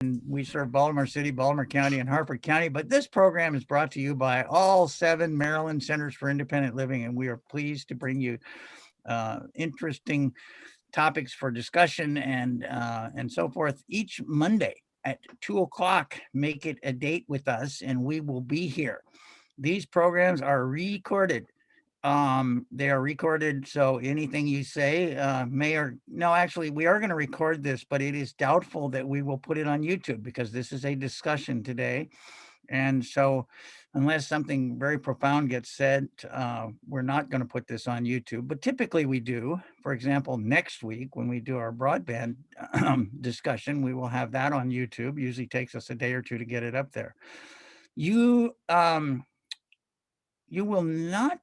We serve Baltimore City, Baltimore County, and Harford County. But this program is brought to you by all 7 Maryland Centers for Independent Living, and we are pleased to bring you interesting topics for discussion and so forth each Monday at 2 o'clock. Make it a date with us, and we will be here. These programs are recorded. They are recorded, so anything you say may or no, actually, we are going to record this, but it is doubtful that we will put it on YouTube because this is a discussion today. And so, unless something very profound gets said, we're not going to put this on YouTube. But typically, we do. For example, next week when we do our broadband discussion, we will have that on YouTube. Usually takes us a day or two to get it up there. You you will not.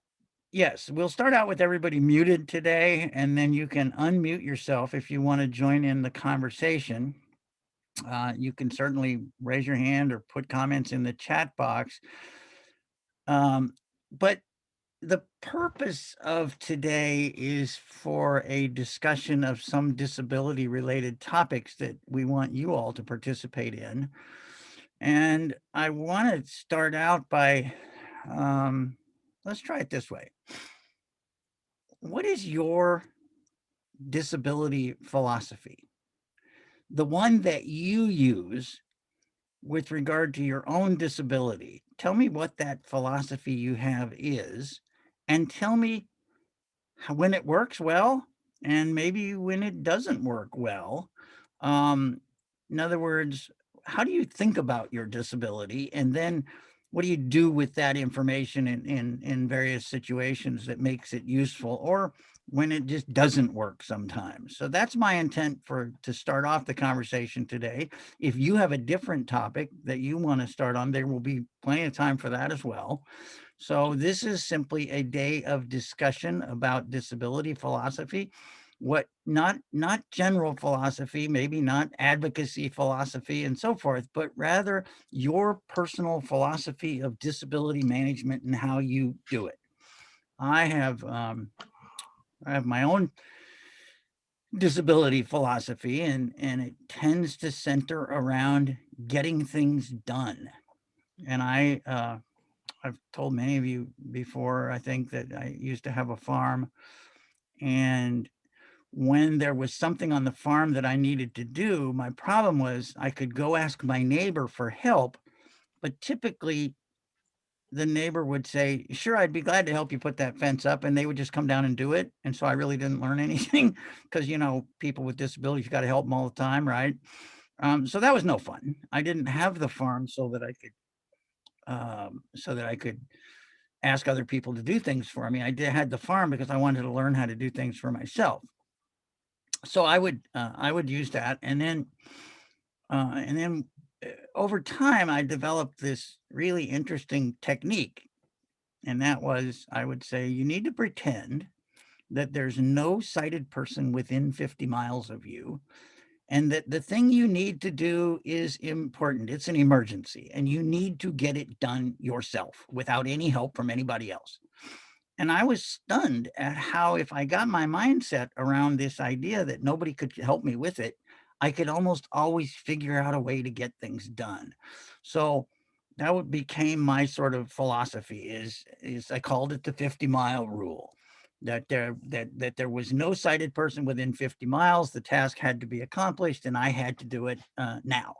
Yes, we'll start out with everybody muted today, and then you can unmute yourself if you want to join in the conversation. You can certainly raise your hand or put comments in the chat box. But the purpose of today is for a discussion of some disability related topics that we want you all to participate in. And I want to start out by, let's try it this way. What is your disability philosophy? The one that you use with regard to your own disability. Tell me what that philosophy you have is, and tell me when it works well and maybe when it doesn't work well. Um, in other words, how do you think about your disability? And then what do you do with that information in various situations that makes it useful, or when it just doesn't work sometimes? So that's my intent for to start off the conversation today. If you have a different topic that you want to start on, there will be plenty of time for that as well. So this is simply a day of discussion about disability philosophy. What not general philosophy, maybe not advocacy philosophy and so forth, but rather your personal philosophy of disability management and how you do it. I have I have my own disability philosophy, and it tends to center around getting things done. And I've told many of you before, I think, that I used to have a farm. And when there was something on the farm that I needed to do, my problem was I could go ask my neighbor for help, but typically the neighbor would say, "Sure, I'd be glad to help you put that fence up." And they would just come down and do it. And so I really didn't learn anything because, people with disabilities, you got to help them all the time, right? So that was no fun. I didn't have the farm so that I could ask other people to do things for me. Had the farm because I wanted to learn how to do things for myself. So I would use that, and then over time I developed this really interesting technique, and that was, I would say, you need to pretend that there's no sighted person within 50 miles of you, and that the thing you need to do is important. It's an emergency, and you need to get it done yourself without any help from anybody else. And I was stunned at how, if I got my mindset around this idea that nobody could help me with it, I could almost always figure out a way to get things done. So became my sort of philosophy. Is I called it the 50-mile rule. That there was no sighted person within 50 miles. The task had to be accomplished, and I had to do it now,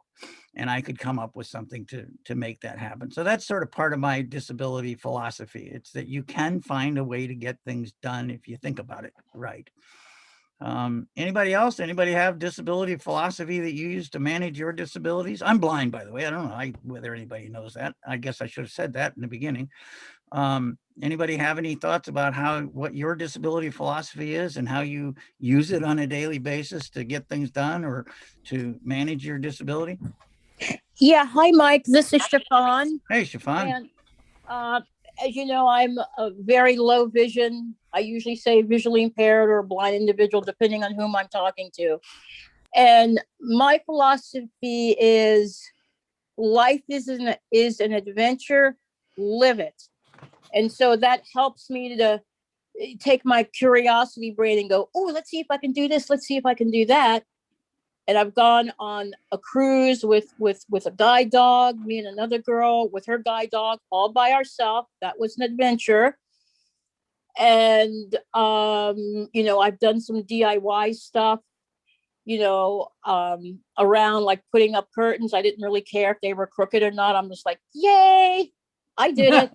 and I could come up with something to make that happen. So that's sort of part of my disability philosophy. It's that you can find a way to get things done if you think about it right. Anybody else? Anybody have disability philosophy that you use to manage your disabilities? I'm blind, by the way. I don't know whether anybody knows that. I guess I should have said that in the beginning. Anybody have any thoughts about what your disability philosophy is and how you use it on a daily basis to get things done or to manage your disability? Yeah, hi, Mike. This is Chiffon. Hey, Chiffon. And uh, as you know, I'm a very low vision. I usually say visually impaired or blind individual, depending on whom I'm talking to. And my philosophy is life is an adventure, live it. And so that helps me to take my curiosity brain and go, oh, let's see if I can do this. Let's see if I can do that. And I've gone on a cruise with a guide dog, me and another girl with her guide dog, all by ourselves. That was an adventure. And I've done some DIY stuff, around like putting up curtains. I didn't really care if they were crooked or not. I'm just like, yay, I did it.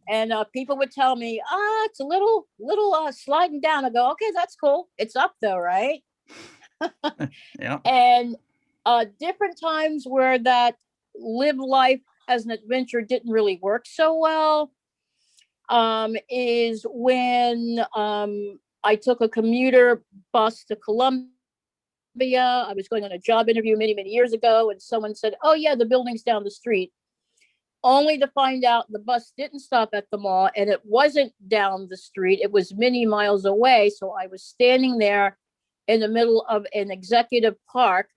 And people would tell me, it's a little sliding down. I go, okay, that's cool. It's up though, right? Yeah. And different times where that live life as an adventure didn't really work so well, is when I took a commuter bus to Columbia. I was going on a job interview many, many years ago, and someone said, "Oh, yeah, the building's down the street." Only to find out the bus didn't stop at the mall and it wasn't down the street. It was many miles away. So I was standing there in the middle of an executive park,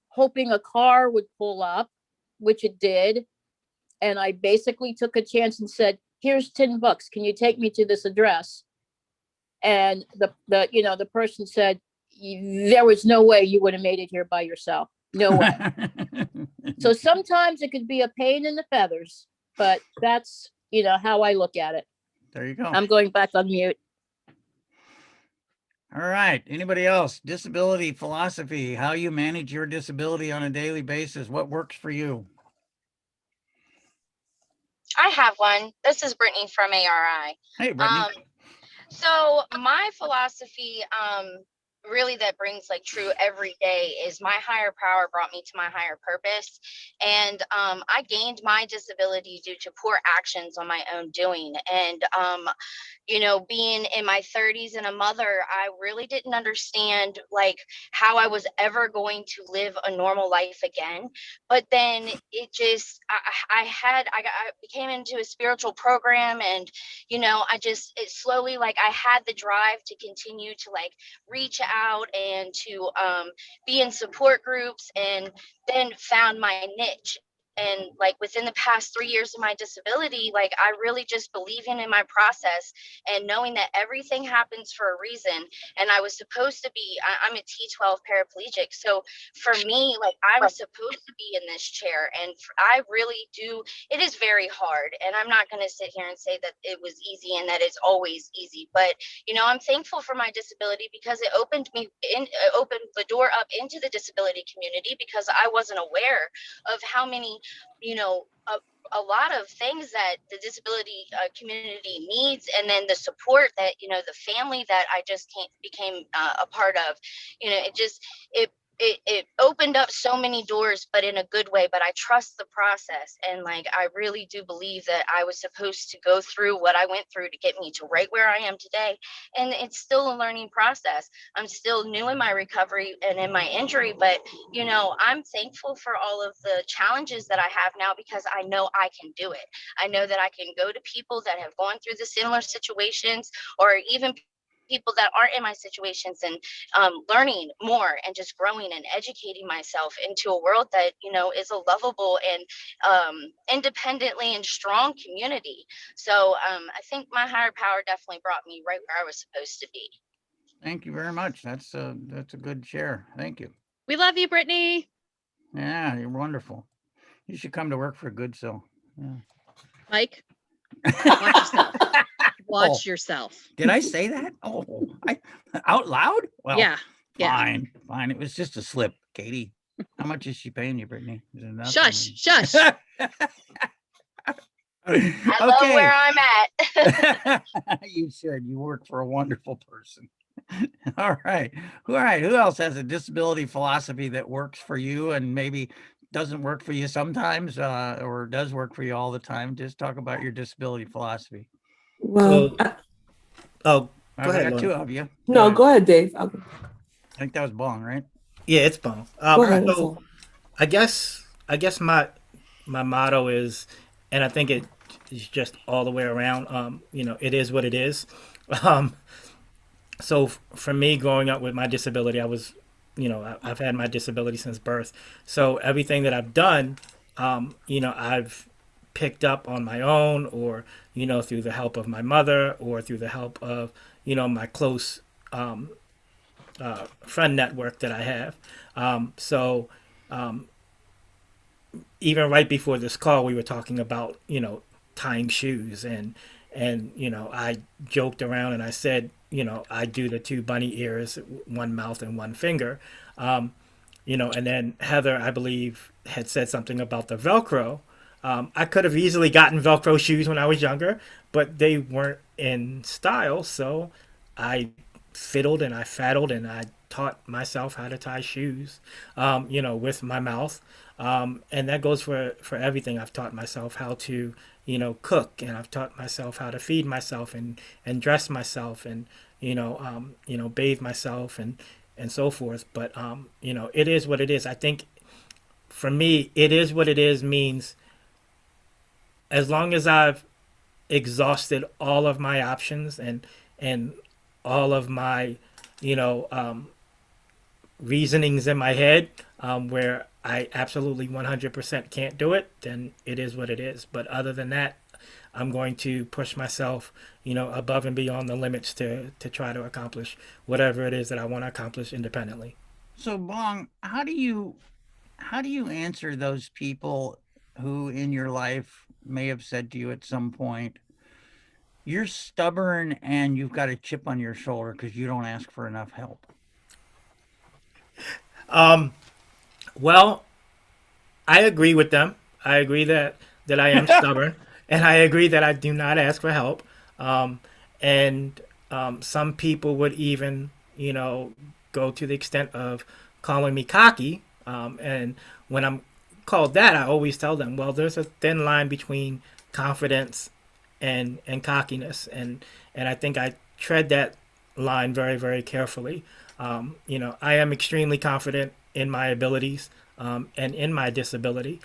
hoping a car would pull up, which it did. And I basically took a chance and said, "Here's $10. Can you take me to this address?" And the person said, "There was no way you would have made it here by yourself. No way." So sometimes it could be a pain in the feathers, but that's how I look at it. There you go. I'm going back on mute. All right. Anybody else? Disability philosophy, how you manage your disability on a daily basis. What works for you? I have one. This is Brittany from ARI. Hey, Brittany. Um, so my philosophy, really that brings like true every day is my higher power brought me to my higher purpose. And I gained my disability due to poor actions on my own doing. And being in my 30s and a mother, I really didn't understand like how I was ever going to live a normal life again. But then it just, I became into a spiritual program, and it slowly, like, I had the drive to continue to like reach out and to be in support groups, and then found my niche. And like within the past 3 years of my disability, like I really just believing in my process and knowing that everything happens for a reason. And I was supposed to be, I'm a T12 paraplegic. So for me, like I'm supposed to be in this chair. And I really do, it is very hard. And I'm not going to sit here and say that it was easy and that it's always easy. But, I'm thankful for my disability because it opened the door up into the disability community, because I wasn't aware of how many, a lot of things that the disability community needs, and then the support that the family that I just became a part of. It opened up so many doors, but in a good way. But I trust the process, and like I really do believe that I was supposed to go through what I went through to get me to right where I am today. And it's still a learning process. I'm still new in my recovery and in my injury, but I'm thankful for all of the challenges that I have now, because I know I can do it. I know that I can go to people that have gone through the similar situations, or even people that aren't in my situations, and learning more and just growing and educating myself into a world that is a lovable and independently and strong community. So I think my higher power definitely brought me right where I was supposed to be. Thank you very much. That's a good share. Thank you. We love you, Brittany. Yeah, you're wonderful. You should come to work for Good So. Yeah. Mike, watch yourself. Watch Oh, yourself. did I say that? Oh, out loud? Well, Yeah. Yeah. fine. It was just a slip, Katie. How much is she paying you, Brittany? Is it enough? Shush. I love where I'm at. You should. You work for a wonderful person. All right. Who else has a disability philosophy that works for you and maybe doesn't work for you sometimes, or does work for you all the time? Just talk about your disability philosophy. Well, Well, oh, All go right, we ahead, got two Lorna. of you. no, go ahead, Dave. I think that was Bong, right? Yeah, it's Bone. Go ahead. That's So all. I guess my motto is, and I think it is just all the way around. It is what it is. Um, so for me, growing up with my disability, I was, I've had my disability since birth. So everything that I've done, I've picked up on my own, or through the help of my mother, or through the help of my close friend network that I have. So even right before this call, we were talking about tying shoes, and I joked around and I said I do the two bunny ears, one mouth and one finger, and then Heather, I believe, had said something about the Velcro. I could have easily gotten Velcro shoes when I was younger, but they weren't in style, so I fiddled and I faddled and I taught myself how to tie shoes, with my mouth. And that goes for everything. I've taught myself how to, cook, and I've taught myself how to feed myself and dress myself and, bathe myself and so forth. But, it is what it is. I think for me, it is what it is means as long as I've exhausted all of my options and all of my, you know, um, reasonings in my head, where I absolutely 100% can't do it, then it is what it is. But other than that, I'm going to push myself, above and beyond the limits to try to accomplish whatever it is that I want to accomplish independently. So, Bong, how do you answer those people who in your life may have said to you at some point, "You're stubborn and you've got a chip on your shoulder because you don't ask for enough help." Well, I agree with them. I agree that I am stubborn, and I agree that I do not ask for help. Um, and some people would even, go to the extent of calling me cocky. And when I'm called that, I always tell them, well, there's a thin line between confidence and cockiness, and I think I tread that line very very carefully. I am extremely confident in my abilities, and in my disability.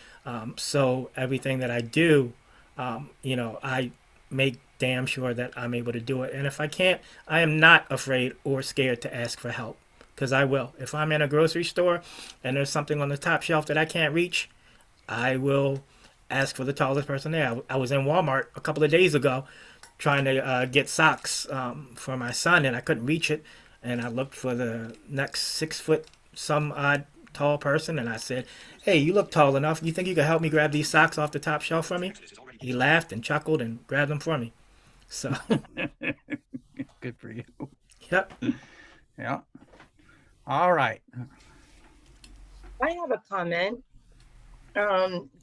So everything that I do, I make damn sure that I'm able to do it. And if I can't, I am not afraid or scared to ask for help, because I will. If I'm in a grocery store and there's something on the top shelf that I can't reach, I will ask for the tallest person there. I was in Walmart a couple of days ago trying to get socks, for my son, and I couldn't reach it. And I looked for the next 6 foot some odd tall person, and I said, "Hey, you look tall enough. You think you could help me grab these socks off the top shelf for me?" He laughed and chuckled and grabbed them for me. So, Good for you. yep. Yeah. All right. I have a comment.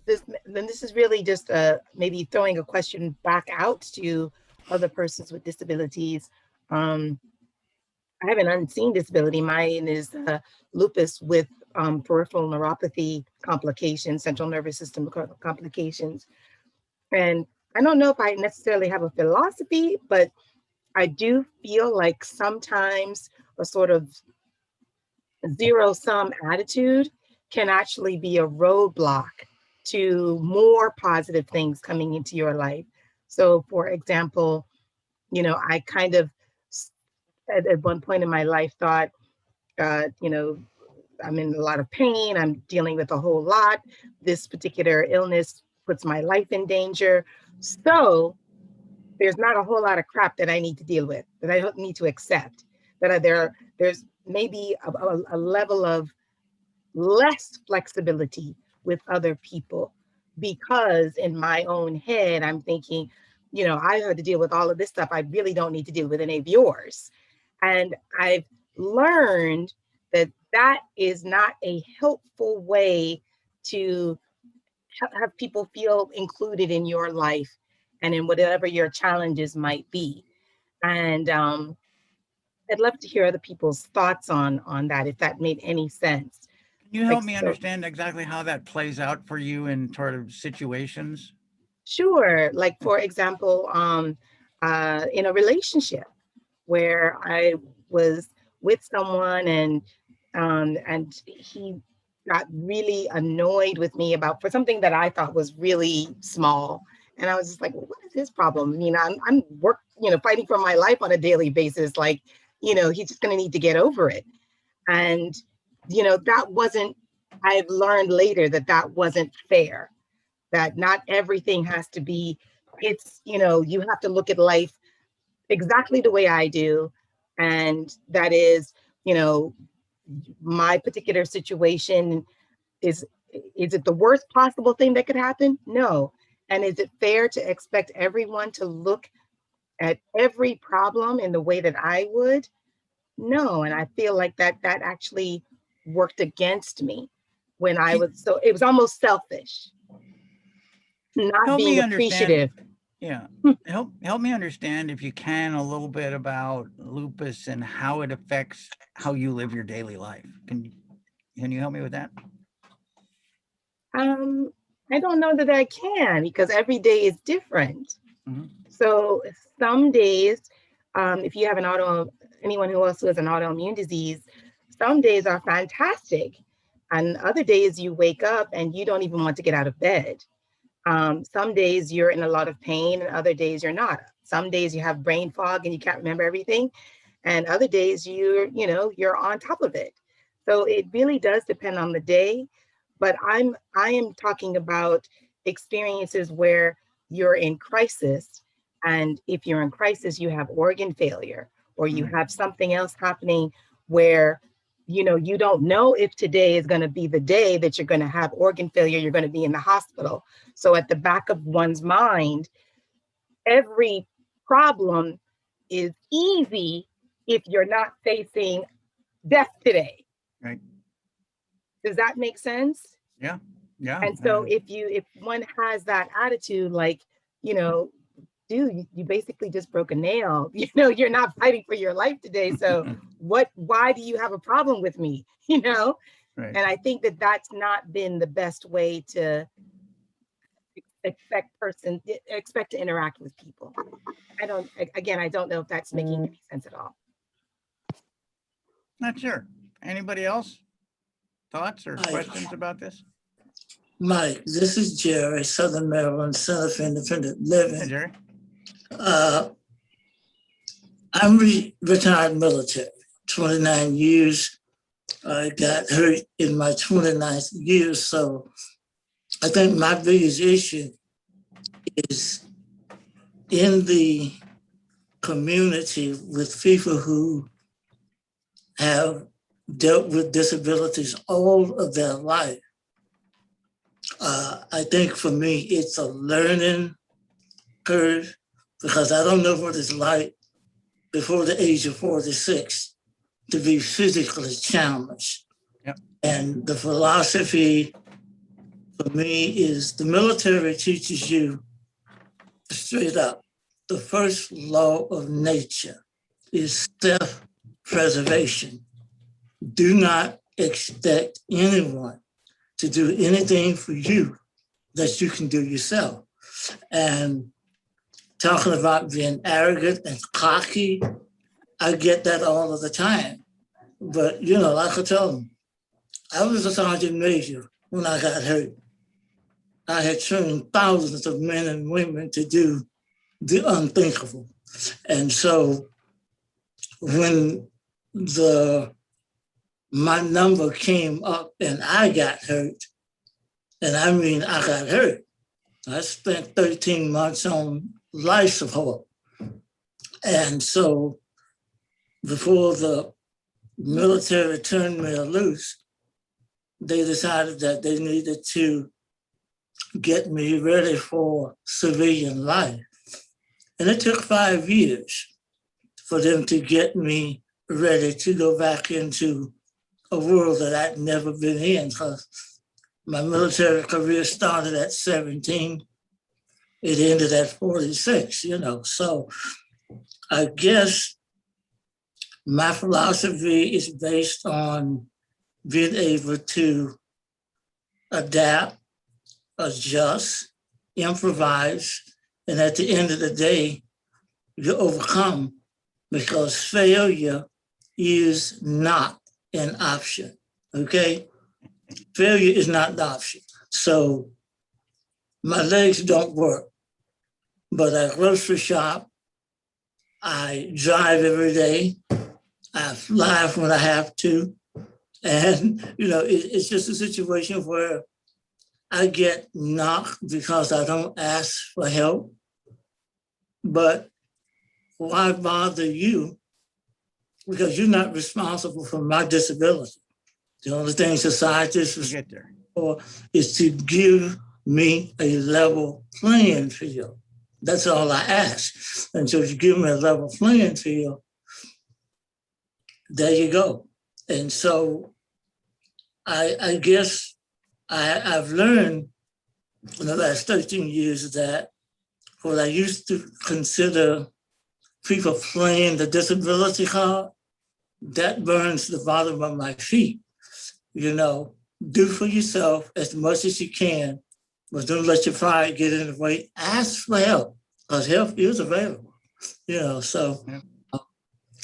This is really just maybe throwing a question back out to other persons with disabilities. Um, I have an unseen disability. Mine is lupus with peripheral neuropathy complications, central nervous system complications. And I don't know if I necessarily have a philosophy, but I do feel like sometimes a sort of zero sum attitude can actually be a roadblock to more positive things coming into your life. So, for example, I kind of at one point in my life thought, uh, you know, I'm in a lot of pain. I'm dealing with a whole lot. This particular illness puts my life in danger. So, there's not a whole lot of crap that I need to deal with, that I don't need to accept. There's maybe a level of less flexibility with other people, because in my own head I'm thinking, I had to deal with all of this stuff. I really don't need to deal with any of yours. And I've learned that that is not a helpful way to have people feel included in your life and in whatever your challenges might be. And I'd love to hear other people's thoughts on that, if that made any sense. Can you Like, help me so understand exactly how that plays out for you in sort of situations? sure. Like, for example, in a relationship where I was with someone, and he got really annoyed with me about for something that I thought was really small. And I was just like, well, what is his problem? I mean, I'm fighting for my life on a daily basis. Like, he's just gonna need to get over it. And, that wasn't, I've learned later that that wasn't fair, that not everything has to be, you have to look at life exactly the way I do. And that is, you know, my particular situation is it the worst possible thing that could happen? No. And is it fair to expect everyone to look at every problem in the way that I would? No. And I feel like that actually worked against me when I was, so it was almost selfish, not Help me being understand. appreciative. Yeah. Help me understand, if you can, a little bit about lupus and how it affects how you live your daily life. Can you help me with that? I don't know that I can, because every day is different. Mhm. So some days, if you have anyone who also has an autoimmune disease, some days are fantastic. And other days you wake up and you don't even want to get out of bed. Some days you're in a lot of pain and other days you're not. Some days you have brain fog and you can't remember everything. And other days you're on top of it. So it really does depend on the day. But I am talking about experiences where you're in crisis. And if you're in crisis, you have organ failure, or you have something else happening where you don't know if today is going to be the day that you're going to have organ failure, you're going to be in the hospital. So at the back of one's mind, every problem is easy if you're not facing death today. Right. Does that make sense? Yeah. Yeah. And so if one has that attitude, like, dude, you basically just broke a nail. You're not fighting for your life today. So why do you have a problem with me? Right. And I think that that's not been the best way to expect to interact with people. I don't know if that's making any sense at all. Not sure. Anybody else? Thoughts or Hi. questions about this? Mike, this is Jerry, Southern Maryland Center for Independent Hey, Living. Jerry. I'm retired military, 29 years. I got hurt in my 29th year. So I think my biggest issue is in the community with people who have dealt with disabilities all of their life. I think for me, it's a learning curve, because I don't know what it's like before the age of 46 to be physically challenged. Yep. And the philosophy for me is the military teaches you straight up. The first law of nature is self-preservation. Do not expect anyone to do anything for you that you can do yourself. And talking about being arrogant and cocky, I get that all of the time. But, like I tell them, I was a sergeant major when I got hurt. I had trained thousands of men and women to do the unthinkable. And so when my number came up and I got hurt, and I mean I got hurt, I spent 13 months on life support. And so before the military turned me loose, they decided that they needed to get me ready for civilian life. And it took 5 years for them to get me ready to go back into a world that I'd never been in, because my military career started at 17. It ended at 46, So I guess my philosophy is based on being able to adapt, adjust, improvise, and at the end of the day, you overcome, because failure is not an option, okay? Failure is not an option. So my legs don't work, but I grocery shop, I drive every day, I fly when I have to. And, it's just a situation where I get knocked because I don't ask for help. But why bother you because you're not responsible for my disability. The only thing society is We'll get there. for is to give me a level playing field. That's all I ask. And so if you give me a level playing field, there you go. And so I guess I've learned in the last 13 years that what I used to consider people playing the disability card, that burns the bottom of my feet. You know, do for yourself as much as you can, but don't let your pride get in the way. Ask for help, because help is available. You know, so Yep.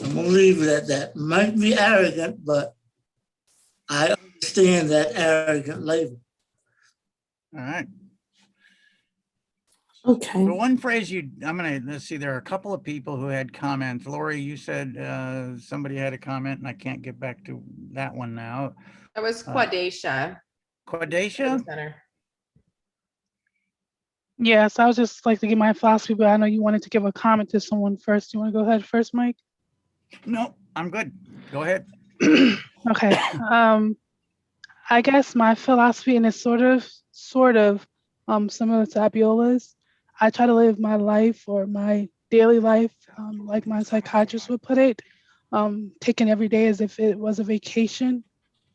I'm gonna leave it at that. Might be arrogant, but I understand that arrogant label. All right. Okay. The one phrase let's see, there are a couple of people who had comments. Lori, you said somebody had a comment, and I can't get back to that one now. That was Quadacia. Quadacia? Center. Yes, I would just like to give my philosophy, but I know you wanted to give a comment to someone first. You want to go ahead first, Mike? No, I'm good. Go ahead. Okay. I guess my philosophy, and it's sort of similar to Abiola's. I try to live my life or my daily life, like my psychiatrist would put it, taking every day as if it was a vacation,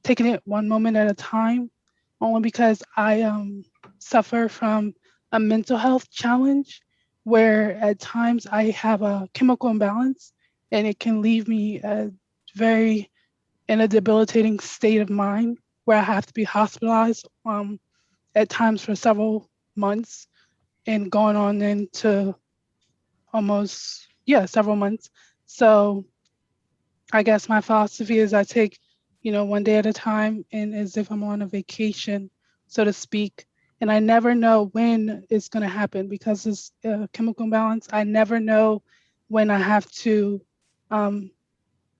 taking it one moment at a time, only because I suffer from a mental health challenge where at times I have a chemical imbalance and it can leave me very in a debilitating state of mind where I have to be hospitalized at times for several months and going on into almost, several months. So I guess my philosophy is I take, one day at a time and as if I'm on a vacation, so to speak. And I never know when it's going to happen because this chemical imbalance. I never know when I have to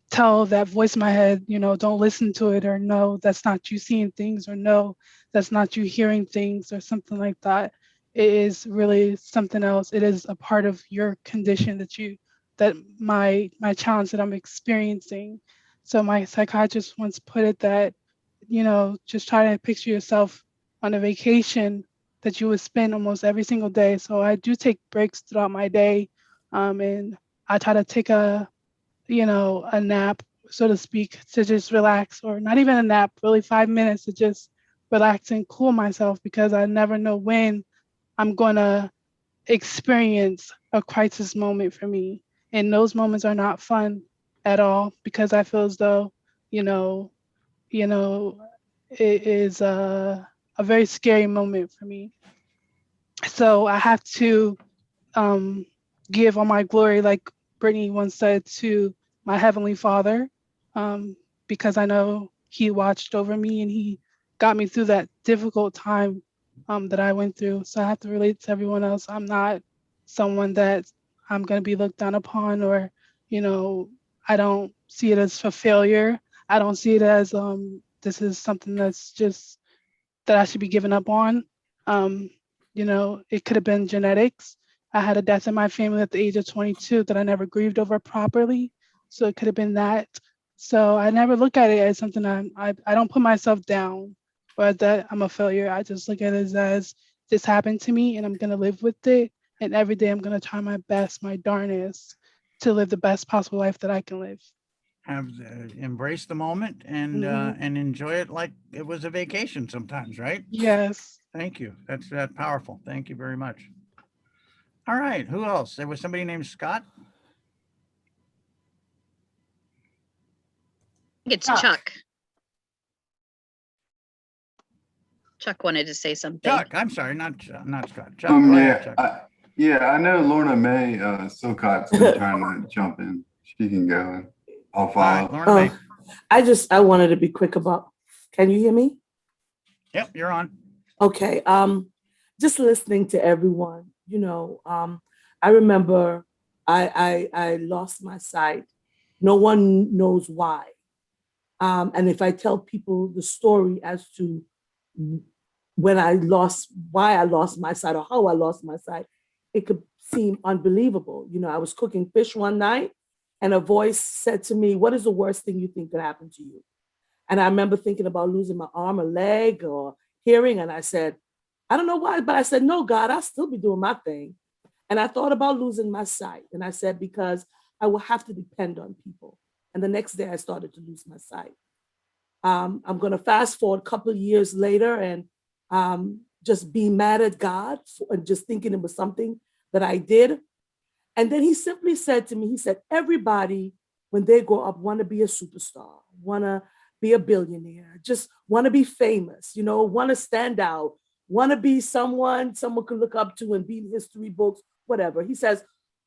tell that voice in my head, don't listen to it, or no, that's not you seeing things, or no, that's not you hearing things, or something like that. It is really something else. It is a part of your condition that my challenge that I'm experiencing. So my psychiatrist once put it that, just try to picture yourself on a vacation that you would spend almost every single day. So I do take breaks throughout my day, and I try to take a nap, so to speak, to just relax, or not even a nap, really 5 minutes to just relax and cool myself, because I never know when I'm going to experience a crisis moment for me. And those moments are not fun at all, because I feel as though, you know, you know, it is a very scary moment for me. So I have to give all my glory, like Brittany once said, to my Heavenly Father, because I know He watched over me and He got me through that difficult time that I went through. So I have to relate to everyone else. I'm not someone that I'm going to be looked down upon, or, I don't see it as a failure. I don't see it as this is something that's just that I should be giving up on. Um, it could have been genetics. I had a death in my family at the age of 22 that I never grieved over properly. So it could have been that. So I never look at it as something I don't put myself down or that I'm a failure. I just look at it as this happened to me and I'm going to live with it. And every day I'm going to try my best, my darnest, to live the best possible life that I can live. Embrace the moment and enjoy it like it was a vacation sometimes, right? Yes. Thank you. That's powerful. Thank you very much. All right. Who else? There was somebody named Scott. I think it's Chuck. Chuck wanted to say something. Chuck, I'm sorry, not Scott. Chuck, go ahead, Chuck. I know Lorna May Silcott's been trying to jump in. She can go and I'll follow. All right, Lorna May. I wanted to be quick about, can you hear me? Yep, you're on. Okay. Just listening to everyone, I remember I lost my sight. No one knows why. And if I tell people the story as to why I lost my sight or how I lost my sight, it could seem unbelievable. I was cooking fish one night And a voice said to me, what is the worst thing you think could happen to you? And I remember thinking about losing my arm or leg or hearing. And I said, I don't know why, but I said, no, God, I'll still be doing my thing. And I thought about losing my sight. And I said, because I will have to depend on people. And the next day I started to lose my sight. I'm going to fast forward a couple of years later and just be mad at God and just thinking it was something that I did. And then he simply said to me, he said, everybody, when they grow up, want to be a superstar, want to be a billionaire, just want to be famous, want to stand out, want to be someone could look up to and be in history books, whatever. He says,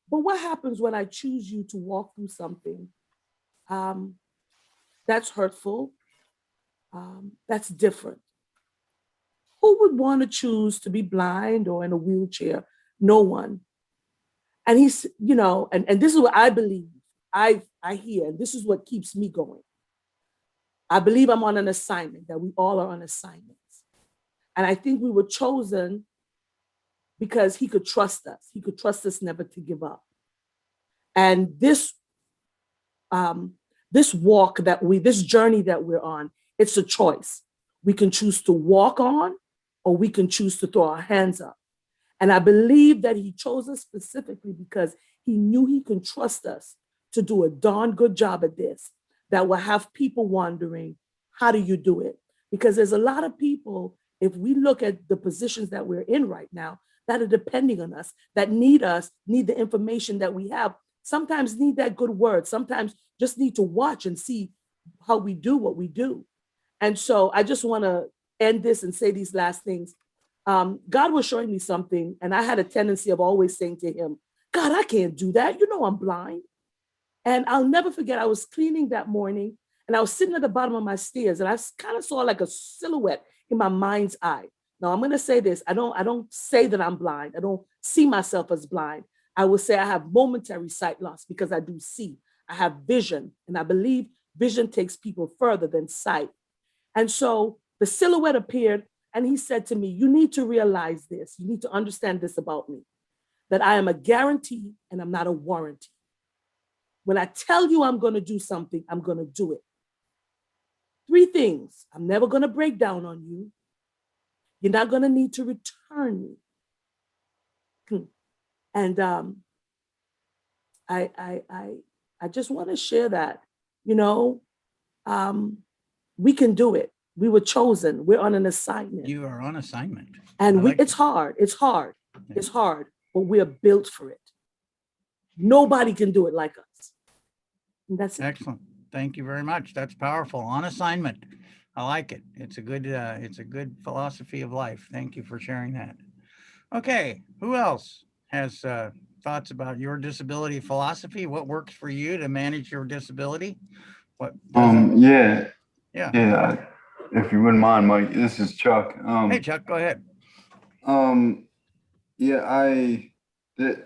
but what happens when I choose you to walk through something that's hurtful, that's different? Who would want to choose to be blind or in a wheelchair? No one. And he's, and this is what I believe. I hear, and this is what keeps me going. I believe I'm on an assignment, that we all are on assignments. And I think we were chosen because he could trust us. He could trust us never to give up. And this this journey that we're on, it's a choice. We can choose to walk on, or we can choose to throw our hands up. And I believe that he chose us specifically because he knew he can trust us to do a darn good job at this, that will have people wondering, how do you do it? Because there's a lot of people, if we look at the positions that we're in right now, that are depending on us, that need us, need the information that we have, sometimes need that good word, sometimes just need to watch and see how we do what we do. And so I just want to end this and say these last things. God was showing me something, and I had a tendency of always saying to him, God, I can't do that. You know I'm blind. And I'll never forget, I was cleaning that morning, and I was sitting at the bottom of my stairs, and I kind of saw like a silhouette in my mind's eye. Now I'm going to say this. I don't say that I'm blind. I don't see myself as blind. I will say I have momentary sight loss because I do see. I have vision, and I believe vision takes people further than sight. And so the silhouette appeared, and he said to me, you need to realize this. You need to understand this about me, that I am a guarantee and I'm not a warranty. When I tell you I'm going to do something, I'm going to do it. 3 things. I'm never going to break down on you. You're not going to need to return me. And I just want to share that, we can do it. We were chosen. We're on an assignment. You are on assignment. And it's hard. It's hard. It's hard, but we are built for it. Nobody can do it like us. And that's it. Excellent. Thank you very much. That's powerful. On assignment. I like it. It's a good philosophy of life. Thank you for sharing that. Okay, who else has thoughts about your disability philosophy? What works for you to manage your disability? What doesn't? Yeah, Yeah. yeah. If you wouldn't mind, Mike, this is Chuck. Hey, Chuck, go ahead. Yeah, the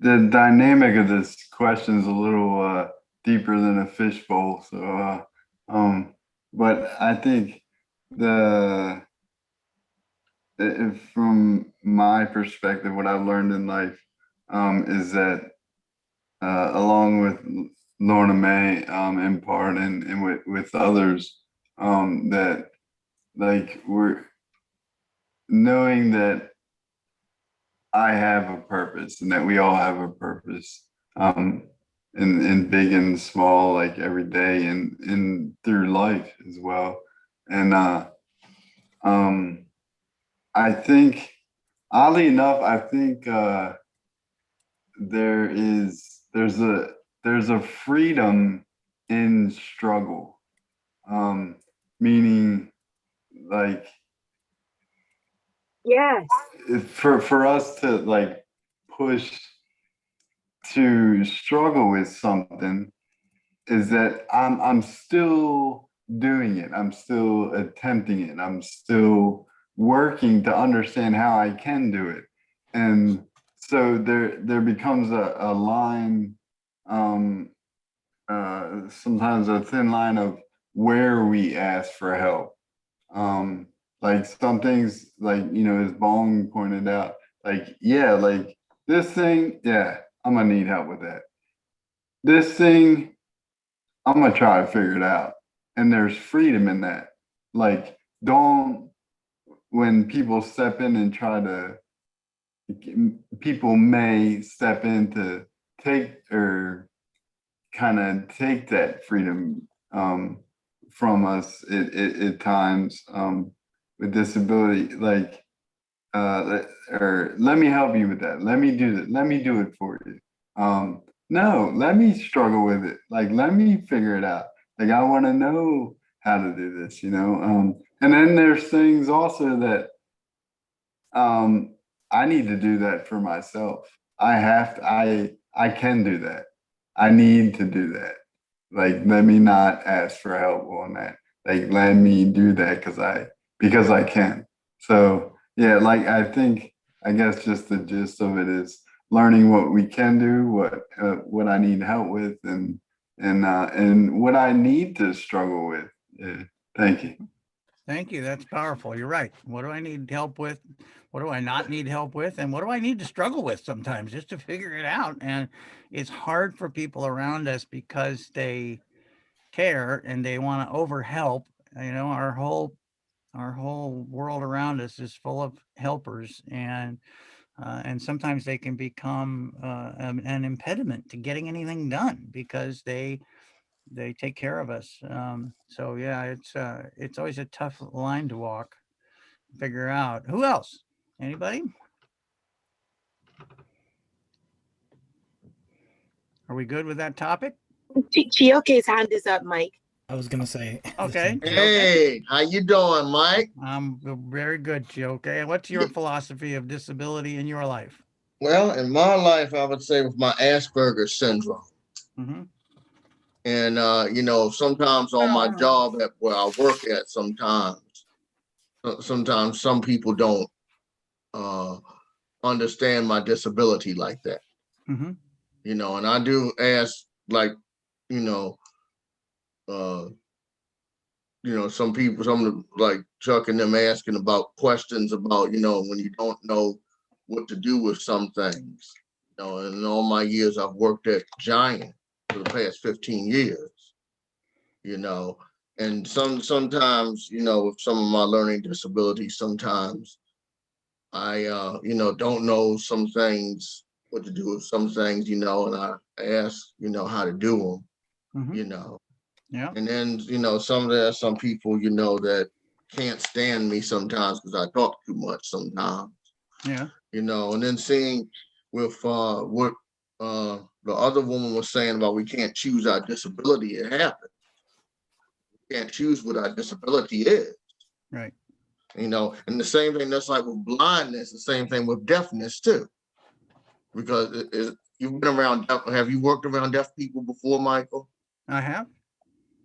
the dynamic of this question is a little deeper than a fishbowl. So, but I think the from my perspective, what I've learned in life is that along with Lorna May, in part, and with others, that like we're knowing that I have a purpose and that we all have a purpose, in big and small, like every day and through life as well. And I think, oddly enough, I think there's a freedom in struggle, meaning like Yes. for us to like push to struggle with something is that I'm still doing it. I'm still attempting it. I'm still working to understand how I can do it. And so there becomes a line, sometimes a thin line of where we ask for help. Like some things, like, as Bong pointed out, like, yeah, like this thing, yeah, I'm gonna need help with that. this thing, I'm gonna try to figure it out. And there's freedom in that. Like, don't when people step in and try to people may step in to take or kind of take that freedom from us at times with disability, like or let me help you with that, let me do that, let me do it for you. No, let me struggle with it, like let me figure it out, like I want to know how to do this, and then there's things also that I need to do that for myself. I can do that. I need to do that. Like, let me not ask for help on that. Like, let me do that because I can. So yeah, like I guess just the gist of it is learning what we can do, what I need help with, and what I need to struggle with. Yeah. Thank you. Thank you. That's powerful. You're right. What do I need help with? What do I not need help with? And what do I need to struggle with sometimes just to figure it out? And it's hard for people around us because they care and they want to overhelp. Our whole world around us is full of helpers, and sometimes they can become an impediment to getting anything done because they take care of us. So yeah, it's always a tough line to walk, figure out. Who else? Anybody? Are we good with that topic? Chioke's hand is up, Mike. I was gonna say the Okay, same thing. Chioke. Hey, how you doing, Mike? I'm very good, Chioke. And what's your philosophy of disability in your life? Well, in my life, I would say with my Asperger's syndrome. Mm-hmm. And sometimes on my job at where I work at, sometimes some people don't uh understand my disability like that. Mm-hmm. And I do ask, like, you know, uh some people, some of the, like Chuck and them, asking about questions about, when you don't know what to do with some things. And in all my years, I've worked at Giant for the past 15 years, you know, and sometimes, with some of my learning disabilities, sometimes I, don't know some things, what to do with some things, and I ask, how to do them, Mm-hmm. you know. Yeah. And then, some people, that can't stand me sometimes because I talk too much sometimes, Yeah. and then seeing with what the other woman was saying about we can't choose our disability, it happens. We can't choose what our disability is, Right. and the same thing that's like with blindness, the same thing with deafness too. Because you've been around, have you worked around deaf people before, Michael? I have.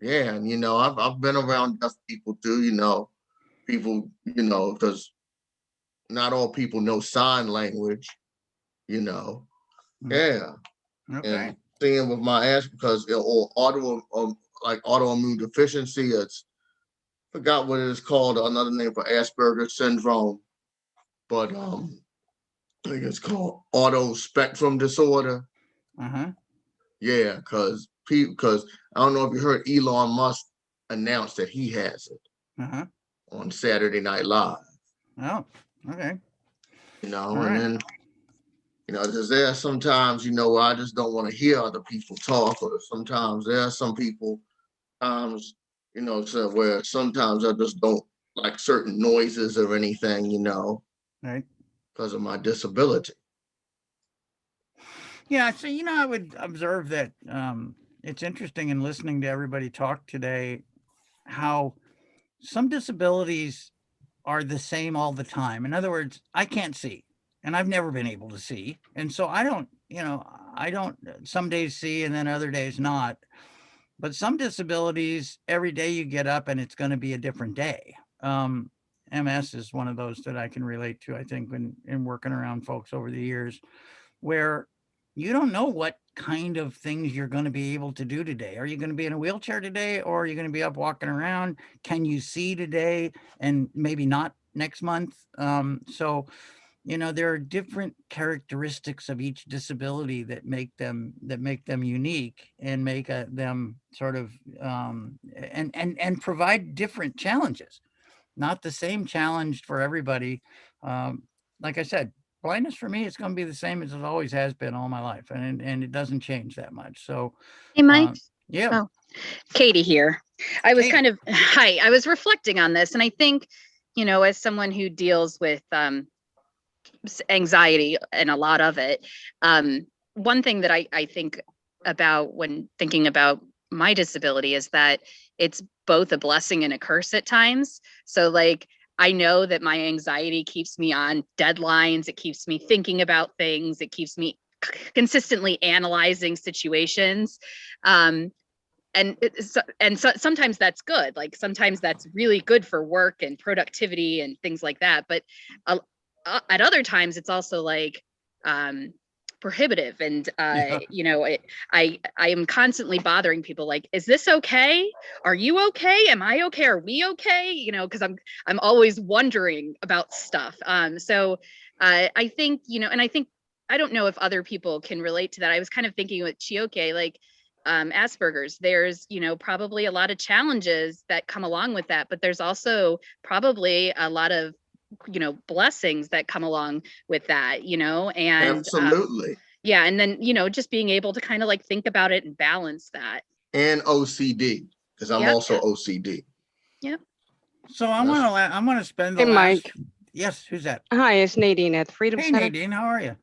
Yeah, and I've been around deaf people too, people, because not all people know sign language, you know. Yeah. Okay. And seeing with my ass because or like autoimmune deficiency, it's forgot what it is called, another name for Asperger's syndrome, but I think it's called auto spectrum disorder. Uh-huh. Yeah, because I don't know if you heard Elon Musk announce that he has it Uh-huh. on Saturday Night Live. Oh, okay. All And right. then because there are sometimes, where I just don't want to hear other people talk, or sometimes there are some people, so where sometimes I just don't like certain noises or anything, Right. because of my disability. Yeah, so I would observe that it's interesting in listening to everybody talk today how some disabilities are the same all the time. In other words, I can't see and I've never been able to see. And so I don't some days see and then other days not. But some disabilities, every day you get up and it's going to be a different day. MS is one of those that I can relate to, I think, when in working around folks over the years, where you don't know what kind of things you're going to be able to do today. Are you going to be in a wheelchair today, or are you going to be up walking around? Can you see today and maybe not next month? So there are different characteristics of each disability that make them unique and make them sort of and provide different challenges, not the same challenge for everybody. Like I said, blindness for me, it's going to be the same as it always has been all my life, and it doesn't change that much. So, Hey, Mike. yeah, Oh, Katie here. I was Katie. hi, I was reflecting on this, and I think, as someone who deals with anxiety and a lot of it, one thing that I think about when thinking about my disability is that it's both a blessing and a curse at times. So like, I know that my anxiety keeps me on deadlines, it keeps me thinking about things, it keeps me consistently analyzing situations. And sometimes that's good, like sometimes that's really good for work and productivity and things like that, but at other times it's also like prohibitive, and Yeah. I am constantly bothering people, like, is this okay, are you okay, am I okay, are we okay, because I'm always wondering about stuff. So I think, and I think, I don't know if other people can relate to that. I was kind of thinking with Chioke, like Asperger's, there's, probably a lot of challenges that come along with that, but there's also probably a lot of, blessings that come along with that, and Absolutely. yeah. And then, just being able to kind of like think about it and balance that. And OCD, because I'm Yep. also OCD. Yep. So I'm gonna spend the Hey, last. Mike. Yes, who's that? Hi, it's Nadine at the Freedom Hey, Center. Nadine, how are you?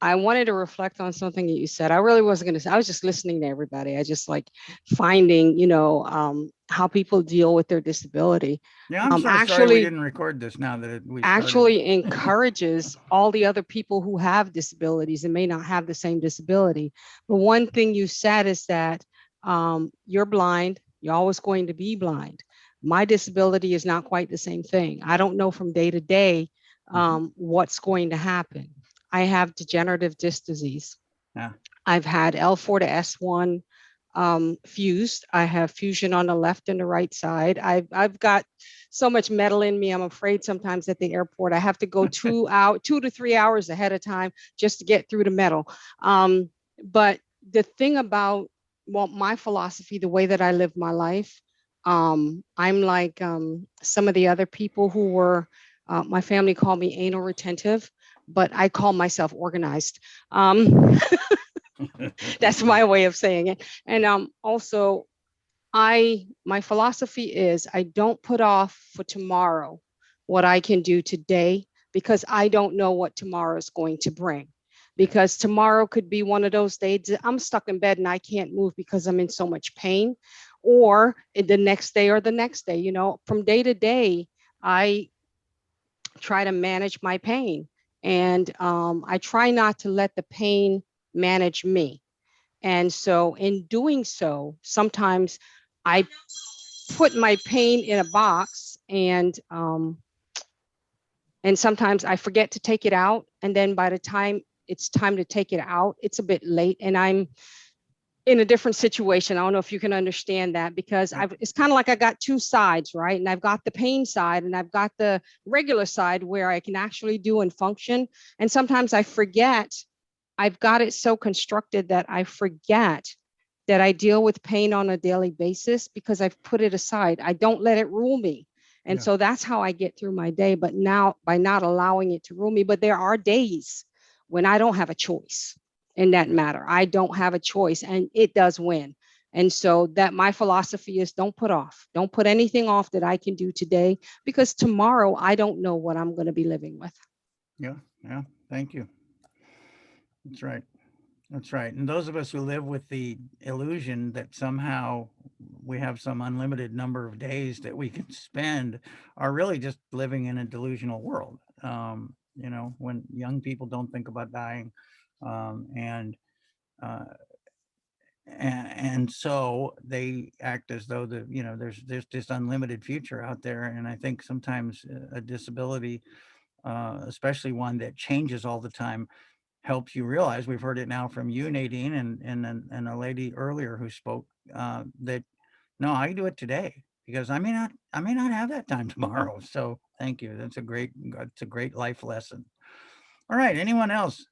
I wanted to reflect on something that you said. I really wasn't going to say, I was just listening to everybody. I just like finding, how people deal with their disability. Yeah, I'm so sorry we didn't record this now that we started. Actually encourages all the other people who have disabilities and may not have the same disability. But one thing you said is that you're blind, you're always going to be blind. My disability is not quite the same thing. I don't know from day to day what's going to happen. I have degenerative disc disease. Yeah. I've had L4 to S1 fused. I have fusion on the left and the right side. I've got so much metal in me. I'm afraid sometimes at the airport I have to go 2 to 3 hours ahead of time just to get through the metal. But the thing about my philosophy, the way that I live my life, I'm like some of the other people who were. My family called me anal retentive, but I call myself organized. That's my way of saying it. And also, my philosophy is I don't put off for tomorrow what I can do today, because I don't know what tomorrow is going to bring. Because tomorrow could be one of those days that I'm stuck in bed and I can't move because I'm in so much pain, or the next day or the next day. From day to day, I try to manage my pain, and I try not to let the pain manage me. And so in doing so, sometimes I put my pain in a box, and sometimes I forget to take it out. And then by the time it's time to take it out, it's a bit late and I'm in a different situation. I don't know if you can understand that, because it's kind of like I got two sides, right? And I've got the pain side and I've got the regular side where I can actually do and function. And sometimes I forget. I've got it so constructed that I forget that I deal with pain on a daily basis because I've put it aside. I don't let it rule me. And so that's how I get through my day. But now, by not allowing it to rule me, but there are days when I don't have a choice in that matter. I don't have a choice, and it does win. And so that my philosophy is don't put anything off that I can do today, because tomorrow I don't know what I'm going to be living with. Yeah. Thank you. That's right. That's right. And those of us who live with the illusion that somehow we have some unlimited number of days that we can spend are really just living in a delusional world. When young people don't think about dying, and so they act as though there's this unlimited future out there. And I think sometimes a disability, especially one that changes all the time, helps you realize. We've heard it now from you, Nadine, and a lady earlier who spoke, that no, I do it today because I may not have that time tomorrow. So thank you. That's a great life lesson. All right. Anyone else?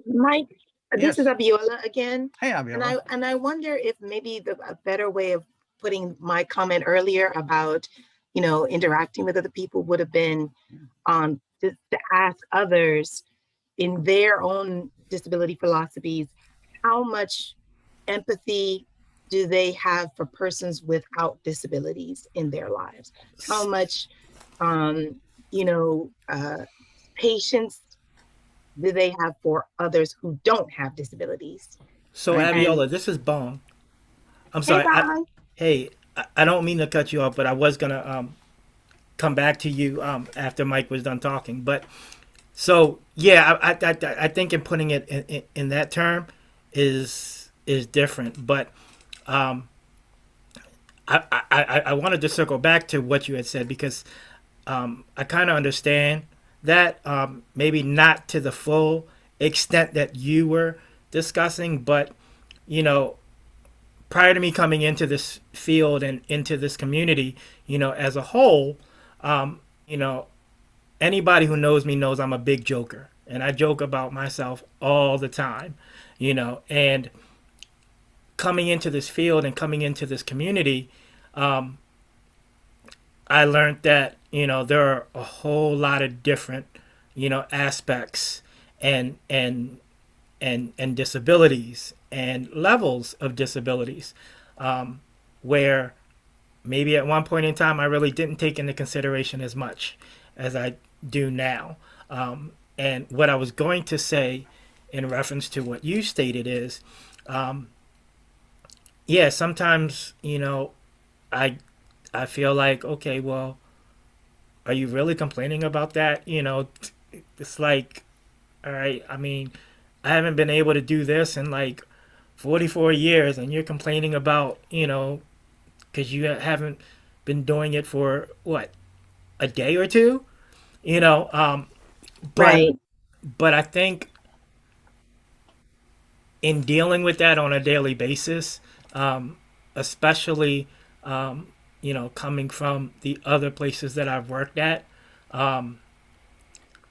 Mike, this is Yes. Abiola again. Hey, And Abiola. I wonder if maybe a better way of putting my comment earlier about, interacting with other people would have been to ask others in their own disability philosophies, how much empathy do they have for persons without disabilities in their lives? How much, um, you know, uh, patience do they have for others who don't have disabilities? So Thank you. And Abiola, this is Bone. I'm hey, sorry. bye. Hey, I don't mean to cut you off, but I was gonna come back to you after Mike was done talking. But so yeah, I think in putting it in that term is different. But um, I wanted to circle back to what you had said because I kind of understand that maybe not to the full extent that you were discussing, but you know, prior to me coming into this field and into this community, as a whole, you know, anybody who knows me knows I'm a big joker, and I joke about myself all the time, and coming into this field and coming into this community, um, I learned that there are a whole lot of different aspects and and disabilities and levels of disabilities, where maybe at one point in time I really didn't take into consideration as much as I do now. And what I was going to say in reference to what you stated is, um, yeah, sometimes I I feel like, okay, well, are you really complaining about that? It's like, all right, I mean, I haven't been able to do this in like 44 years, and you're complaining about, because you haven't been doing it for what, a day or two, you know. But Right, I think in dealing with that on a daily basis, especially coming from the other places that I've worked at, um,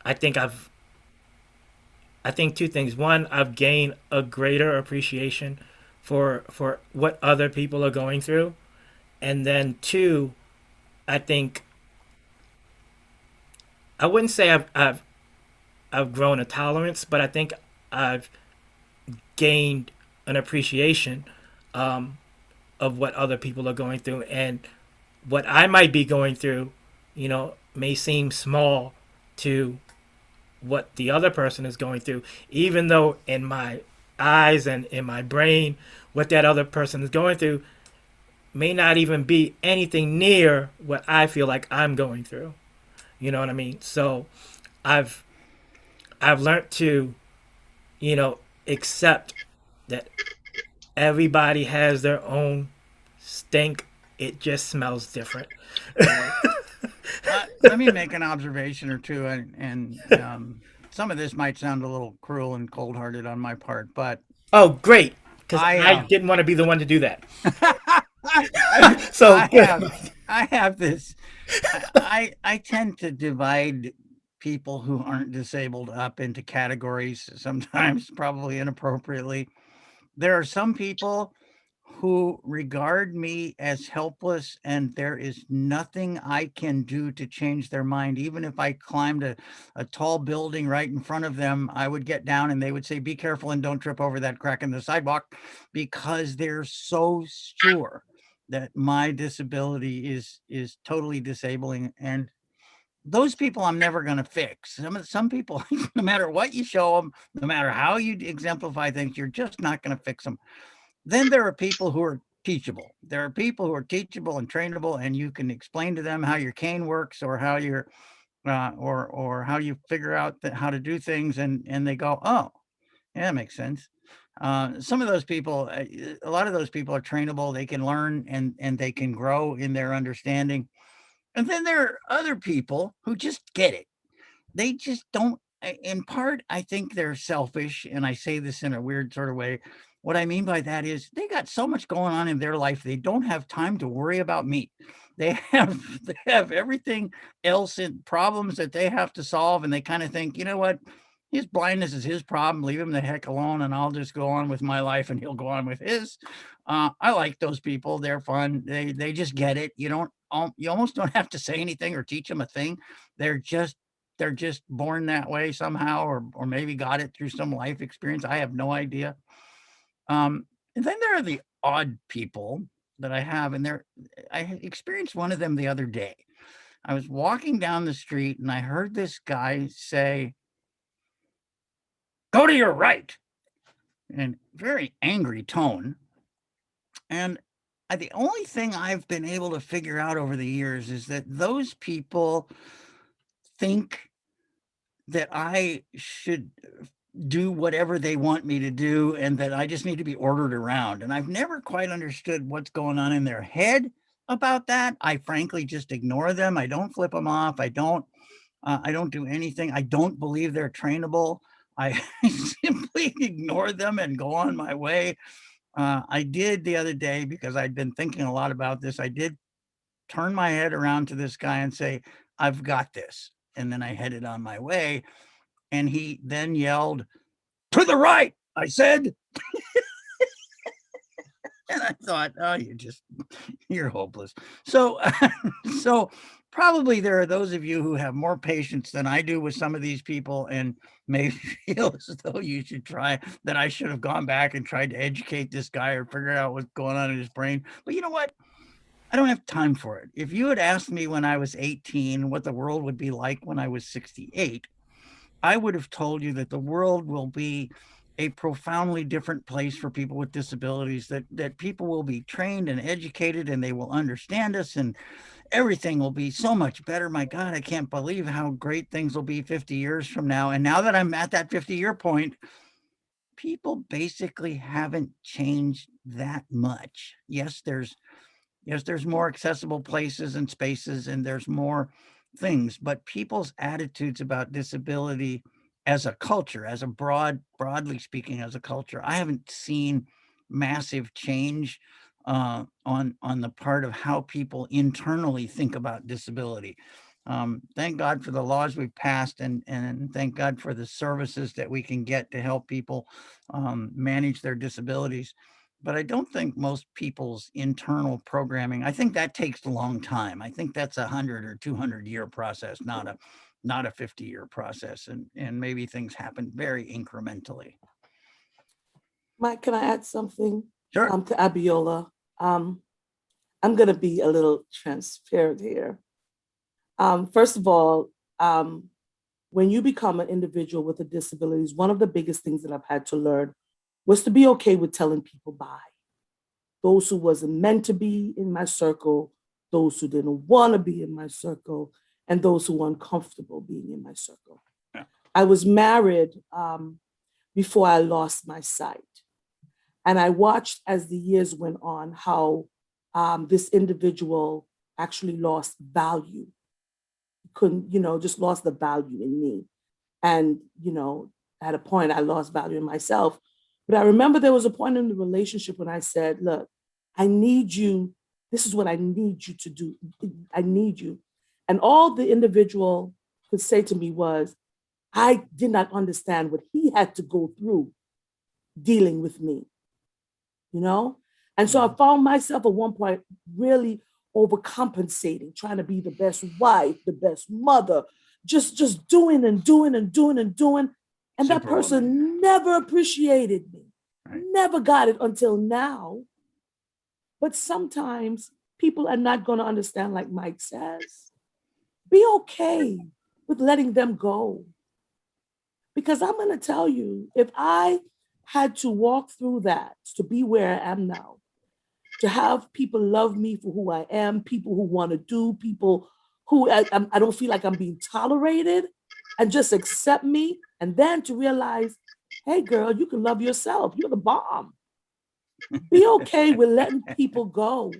I think I think two things. One, I've gained a greater appreciation for what other people are going through, and then two, I think I wouldn't say I've grown a tolerance, but I think I've gained an appreciation um, of what other people are going through, and what I might be going through, may seem small to what the other person is going through, even though in my eyes and in my brain, what that other person is going through may not even be anything near what I feel like I'm going through. You know what I mean? So I've I've learned to, accept that everybody has their own stink. It just smells different. Right. Let me make an observation or two, and some of this might sound a little cruel and cold-hearted on my part, but Oh, great. Because I I didn't want to be the one to do that. So I good. have this. I tend to divide people who aren't disabled up into categories, sometimes probably inappropriately. There are some people who regard me as helpless, and there is nothing I can do to change their mind. Even if I climbed a tall building right in front of them, I would get down and they would say, "Be careful and don't trip over that crack in the sidewalk," because they're so sure that my disability is totally disabling. And those people I'm never going to fix. Some people, no matter what you show them, no matter how you exemplify things, you're just not going to fix them. Then there are people who are teachable. There are people who are teachable and trainable, and you can explain to them how your cane works, or how your or how you figure out how to do things, and they go, "Oh, yeah, that makes sense." Some of those people, a lot of those people are trainable. They can learn, and they can grow in their understanding. And then there are other people who just get it. They just don't. In part, I think they're selfish, and I say this in a weird sort of way. What I mean by that is they got so much going on in their life, they don't have time to worry about me. They have everything else in problems that they have to solve, and they kind of think, you know what? His blindness is his problem. Leave him the heck alone, and I'll just go on with my life, and he'll go on with his. I like those people. They're fun. They just get it. You almost don't have to say anything or teach them a thing. They're just they're just born that way somehow, or maybe got it through some life experience. I have no idea. And then there are the odd people that I have, and I experienced one of them the other day. I was walking down the street and I heard this guy say, "Go to your right," in very angry tone. And the only thing I've been able to figure out over the years is that those people think that I should do whatever they want me to do and that I just need to be ordered around. And I've never quite understood what's going on in their head about that. I frankly just ignore them. I don't flip them off. I don't do anything. I don't believe they're trainable. I simply ignore them and go on my way. I did the other day, because I'd been thinking a lot about this. I did turn my head around to this guy and say, "I've got this." And then I headed on my way. And he then yelled, "To the right," I said. And I thought, oh, you're hopeless. So, so probably there are those of you who have more patience than I do with some of these people and may feel as though you should try, that I should have gone back and tried to educate this guy or figure out what's going on in his brain. But you know what? I don't have time for it. If you had asked me when I was 18 what the world would be like when I was 68, I would have told you that the world will be a profoundly different place for people with disabilities, that people will be trained and educated and they will understand us, and everything will be so much better. My God, I can't believe how great things will be 50 years from now. And now that I'm at that 50-year point, people basically haven't changed that much. Yes, there's more accessible places and spaces, and there's more things, but people's attitudes about disability as a culture, as a broadly speaking, as a culture, I haven't seen massive change on the part of how people internally think about disability. Thank God for the laws we've passed, and thank God for the services that we can get to help people manage their disabilities. But I don't think most people's internal programming, I think that takes a long time. I think that's 100 or 200-year process, not a 50-year process. And maybe things happen very incrementally. Mike, can I add something Sure. to Abiola? I'm going to be a little transparent here. First of all, when you become an individual with a disability, one of the biggest things that I've had to learn was to be okay with telling people bye. Those who wasn't meant to be in my circle, those who didn't want to be in my circle, and those who were uncomfortable being in my circle. Yeah. I was married before I lost my sight. And I watched as the years went on how this individual actually lost value. Couldn't, just lost the value in me. And, at a point I lost value in myself. But I remember there was a point in the relationship when I said, look, I need you. This is what I need you to do. I need you. And all the individual could say to me was, I did not understand what he had to go through dealing with me, And so I found myself at one point really overcompensating, trying to be the best wife, the best mother, just doing and doing and doing and doing. And that person never appreciated me, never got it until now. But sometimes people are not going to understand, like Mike says. Be okay with letting them go. Because I'm going to tell you, if I had to walk through that to be where I am now, to have people love me for who I am, people who want to do, people who I don't feel like I'm being tolerated, and just accept me, and then to realize, hey, girl, you can love yourself. You're the bomb. Be okay with letting people go.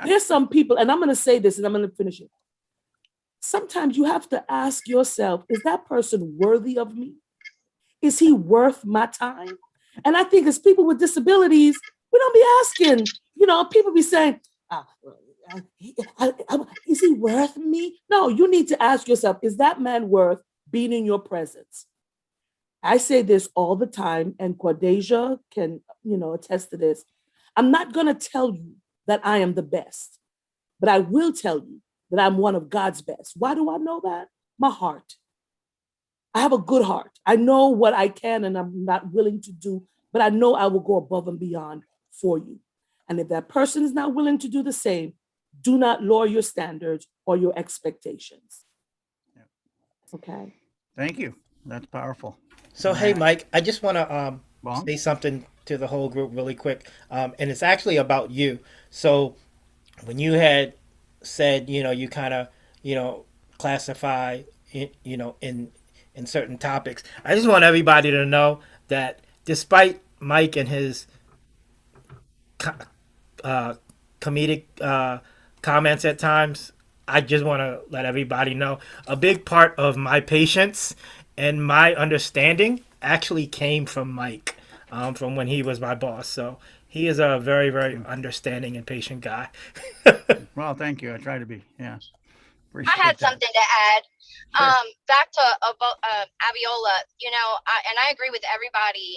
There's some people, and I'm going to say this, and I'm going to finish it. Sometimes you have to ask yourself, is that person worthy of me? Is he worth my time? And I think as people with disabilities, we don't be asking, people be saying, is he worth me? No, you need to ask yourself, is that man worth being in your presence? I say this all the time, and Quadeja can, attest to this. I'm not going to tell you that I am the best, but I will tell you that I'm one of God's best. Why do I know that? My heart. I have a good heart. I know what I can and I'm not willing to do, but I know I will go above and beyond for you. And if that person is not willing to do the same, do not lower your standards or your expectations. Okay. Thank you. That's powerful. So hey, Mike, I just want to Bonk. say something to the whole group really quick, and it's actually about you. So when you had said, you kind of, classify, in certain topics, I just want everybody to know that despite Mike and his comedic comments at times, I just want to let everybody know a big part of my patience and my understanding actually came from Mike, from when he was my boss. So he is a very, very understanding and patient guy. Well, thank you. I try to be. Yeah. I had Appreciate that. something to add. Sure. Back to Aviola, and I agree with everybody,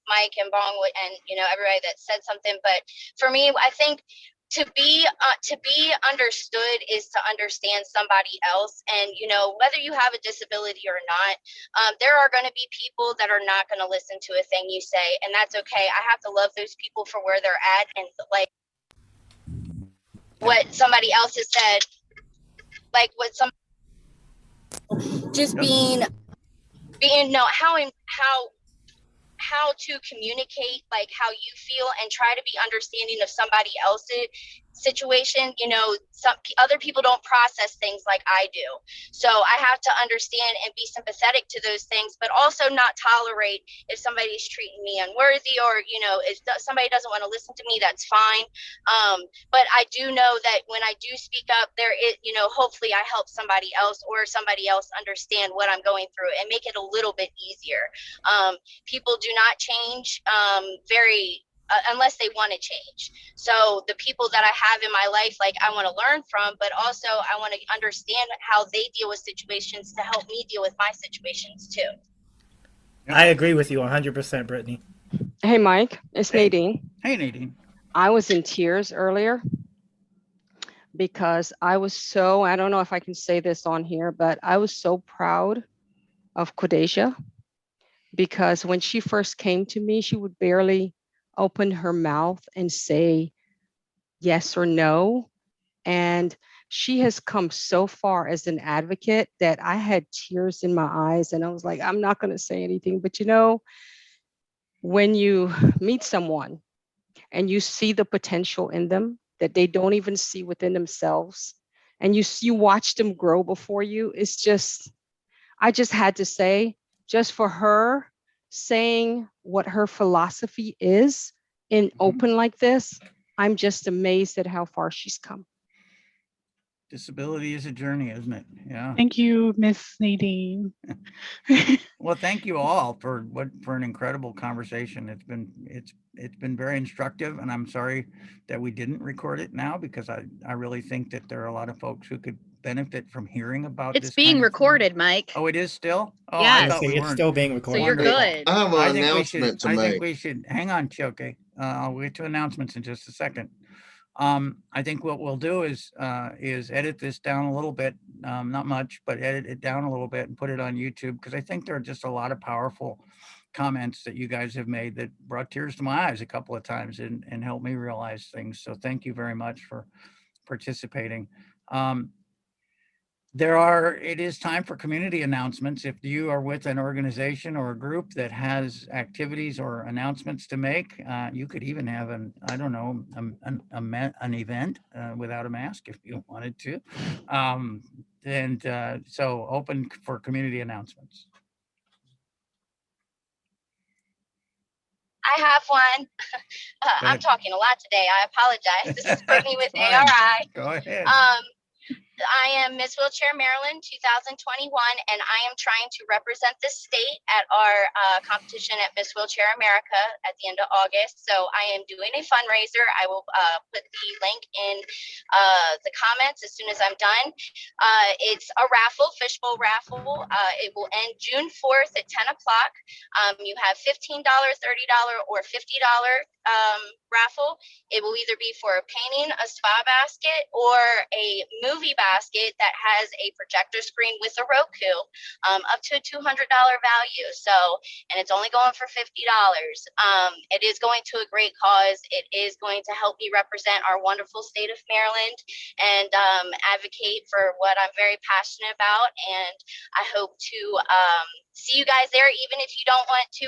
Mike and Bong, and everybody that said something. But for me, I think to be understood is to understand somebody else, and whether you have a disability or not, there are going to be people that are not going to listen to a thing you say, and that's okay. I have to love those people for where they're at, and like what somebody else has said. Like what some just being no how to communicate like how you feel and try to be understanding of somebody else's situation. Some other people don't process things like I do, so I have to understand and be sympathetic to those things, but also not tolerate if somebody's treating me unworthy, or if somebody doesn't want to listen to me, that's fine. But I do know that when I do speak up, there is, hopefully I help somebody else, or somebody else understand what I'm going through and make it a little bit easier. People do not change unless they want to change. So the people that I have in my life, like I want to learn from, but also I want to understand how they deal with situations to help me deal with my situations too. I agree with you 100%, Brittany. Hey, Mike, it's Nadine. Hey, Nadine. I was in tears earlier because I don't know if I can say this on here, but I was so proud of Quadesia, because when she first came to me, she would barely open her mouth and say yes or no. And she has come so far as an advocate that I had tears in my eyes, and I was like, I'm not going to say anything. But when you meet someone and you see the potential in them that they don't even see within themselves, and you watch them grow before you, I just had to say, just for her saying what her philosophy is in open like this, I'm just amazed at how far she's come. Disability is a journey, isn't it? Yeah. Thank you, Miss Nadine. Well, thank you all for an incredible conversation. It's been very instructive, and I'm sorry that we didn't record it now, because I really think that there are a lot of folks who could benefit from hearing about It's this being kind of thing. recorded, Mike. Oh, it is still? Oh, I Yes. thought we It's weren't. still being So recorded. you're Wonderful. good. I have I an think announcement to I think make. we should hang on, Choke. I'll get to announcements in just a second. I think what we'll do is edit this down a little bit, not much, but edit it down a little bit and put it on YouTube, because I think there are just a lot of powerful comments that you guys have made that brought tears to my eyes a couple of times and helped me realize things. So thank you very much for participating. It is time for community announcements. If you are with an organization or a group that has activities or announcements to make, you could even have an event without a mask if you wanted to. So open for community announcements. I have one. I'm ahead. talking a lot today. I apologize. This is Brittany with Fine. ARI. Go ahead. I am Miss Wheelchair Maryland 2021, and I am trying to represent the state at our competition at Miss Wheelchair America at the end of August. So I am doing a fundraiser. I will put the link in the comments as soon as I'm done. It's a raffle, fishbowl raffle. It will end June 4th at 10 o'clock. You have $15, $30, or $50 raffle. It will either be for a painting, a spa basket, or a movie basket that has a projector screen with a Roku, up to a $200 value. So, and it's only going for $50. It is going to a great cause. It is going to help me represent our wonderful state of Maryland and advocate for what I'm very passionate about. And I hope to see you guys there, even if you don't want to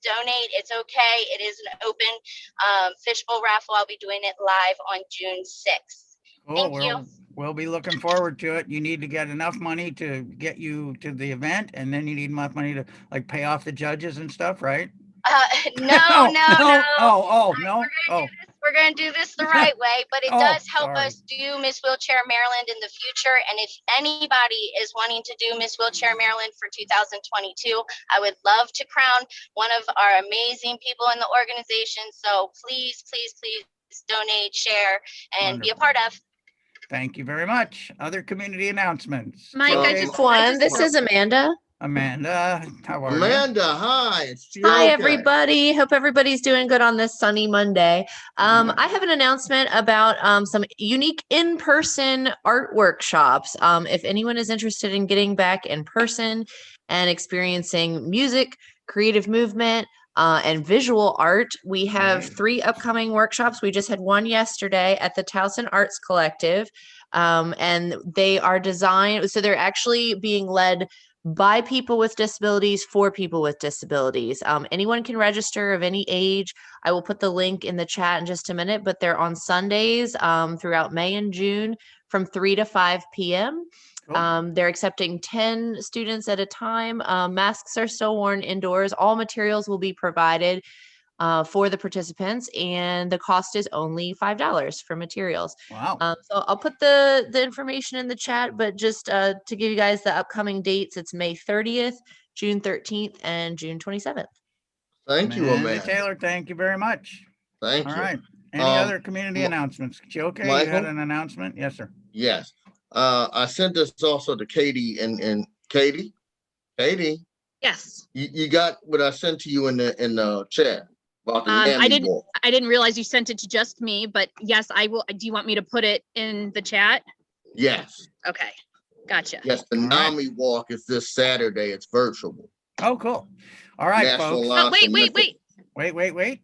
donate, it's okay. It is an open fishbowl raffle. I'll be doing it live on June 6th. Cool. Thank you. We'll be looking forward to it. You need to get enough money to get you to the event, and then you need enough money to like pay off the judges and stuff, right? No. Oh, no. Oh, We're going to do this the right way, but it Oh, does help sorry. us do Miss Wheelchair Maryland in the future. And if anybody is wanting to do Miss Wheelchair Maryland for 2022, I would love to crown one of our amazing people in the organization. So please, please, please donate, share, and be a part of. thank you very much. Other community announcements. Mike, I Okay, just One, this is Amanda. Amanda, how are you? Amanda, hi. It's Hi, okay. everybody. Hope everybody's doing good on this sunny Monday. I have an announcement about some unique in-person art workshops. If anyone is interested in getting back in person and experiencing music, creative movement, and visual art, we have 3 upcoming workshops. We just had one yesterday at the Towson Arts Collective, and they are designed, so they're actually being led by people with disabilities for people with disabilities. Anyone can register of any age. I will put the link in the chat in just a minute, but they're on Sundays throughout May and June from 3 to 5 p.m. They're accepting 10 students at a time. Masks are still worn indoors. All materials will be provided for the participants, and the cost is only $5 for materials. Wow. So I'll put the information in the chat, but just to give you guys the upcoming dates, it's May 30th, June 13th, and June 27th. Thank you, Amanda. Taylor, thank you very much. Thank All you. right. Any other community announcements? Okay, you had Michael? an announcement? Yes, sir. Yes. I sent this also to Katie and Katie. Yes. You got what I sent to you in the chat about the NAMI walk. I didn't realize you sent it to just me, but yes, I will. Do you want me to put it in the chat? Yes. Okay. Gotcha. Yes, the NAMI walk is this Saturday. It's virtual. Oh, cool. All right, National folks. Line for Wait.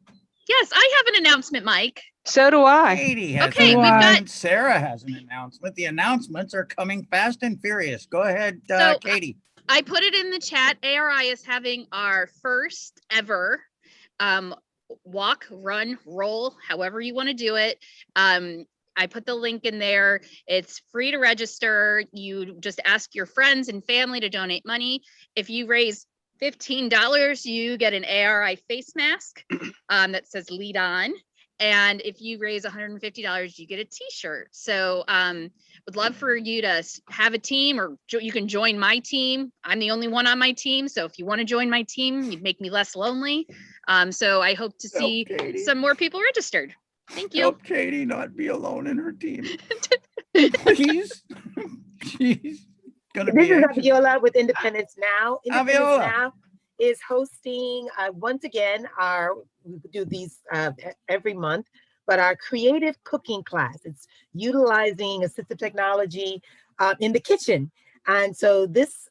Yes, I have an announcement, Mike. So do I. Katie has Okay, an we've announcement. Sarah has an announcement. The announcements are coming fast and furious. Go ahead, Katie. I put it in the chat. ARI is having our first ever walk, run, roll, however you want to do it. I put the link in there. It's free to register. You just ask your friends and family to donate money. If you raise $15, you get an ARI face mask that says lead on. And if you raise $150, you get a t-shirt. So would love for you to have a team, or you can join my team. I'm the only one on my team. So if you want to join my team, you'd make me less lonely. So I hope to see some more people registered. Thank you. Help Katie not be alone in her team. Please. She's gonna This be is anxious. Aviola with Independence Now. Independence Aviola. Now is hosting once again we do these every month, but our creative cooking class. It's utilizing assistive technology in the kitchen. And so this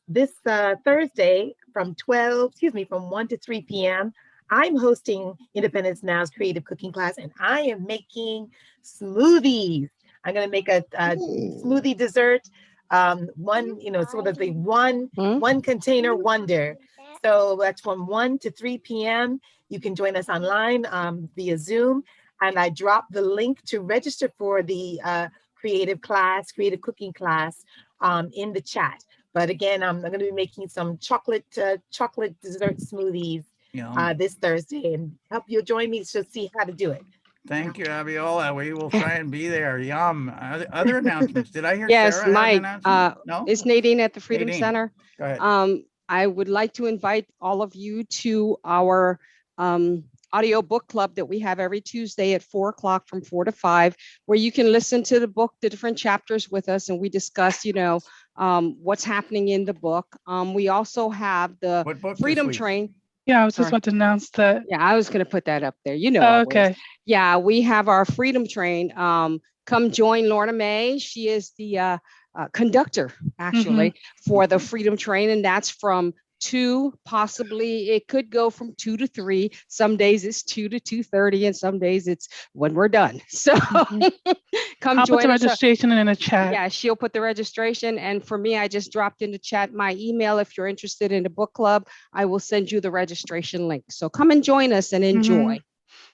Thursday from 1 to 3 p.m. I'm hosting Independence Now's creative cooking class, and I am making smoothies. I'm going to make a smoothie dessert. One, sort of the one container wonder. So that's from 1 to 3 p.m. You can join us online via Zoom. And I dropped the link to register for the creative cooking class in the chat. But again, I'm going to be making some chocolate dessert smoothies this Thursday, and hope you'll join me to see how to do it. Thank you, Abiola. We will try and be there. Yum. Other announcements. Did I hear Yes, Sarah have an Mike, announcement? No? it's Nadine at the Freedom Nadine, Center. go ahead. I would like to invite all of you to our audio book club that we have every Tuesday at 4 o'clock from 4 to 5, where you can listen to the book, the different chapters with us, and we discuss, what's happening in the book. We also have the What book this Freedom week? Train. Yeah, I was just Sorry. about to announce that. Yeah, I was going to put that up there. Oh, I was. okay. Yeah, we have our Freedom Train. Come join Lorna May. She is the conductor, actually, for the Freedom Train, and that's from 2, possibly it could go from 2 to 3. Some days it's 2 to 2:30, and some days it's when we're done. So come I'll join put the us. registration in the chat. Yeah, she'll put the registration. And for me, I just dropped in the chat my email. If you're interested in the book club, I will send you the registration link. So come and join us and enjoy.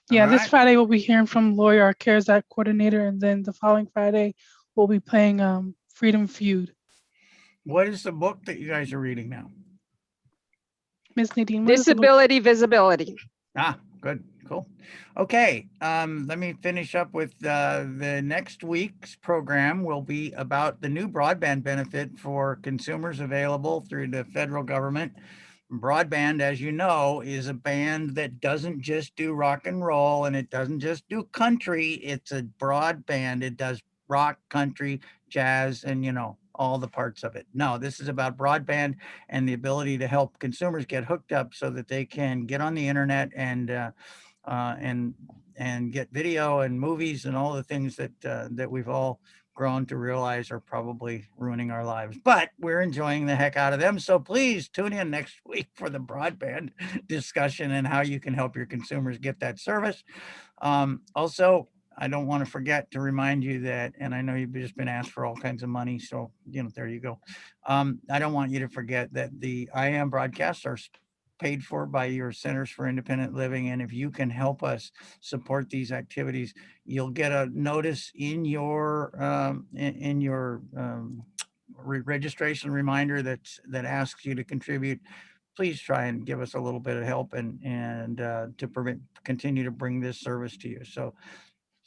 Yeah, All this right. Friday we'll be hearing from Lawyer, our CARES Act coordinator, and then the following Friday we'll be playing Freedom Feud. What is the book that you guys are reading now? Miss Nadine, what is the book? Disability Visibility. Ah, good, cool. Okay, let me finish up with the next week's program will be about the new broadband benefit for consumers available through the federal government. Broadband, as you know, is a band that doesn't just do rock and roll, and it doesn't just do country. It's a broadband. It does rock, country, jazz, and all the parts of it. No, this is about broadband and the ability to help consumers get hooked up so that they can get on the internet and get video and movies and all the things that we've all grown to realize are probably ruining our lives, but we're enjoying the heck out of them. So please tune in next week for the broadband discussion and how you can help your consumers get that service. Also, I don't want to forget to remind you that, and I know you've just been asked for all kinds of money, so there you go. I don't want you to forget that the IAM broadcasts are paid for by your Centers for Independent Living, and if you can help us support these activities, you'll get a notice in your registration reminder that asks you to contribute. Please try and give us a little bit of help and to continue to bring this service to you. So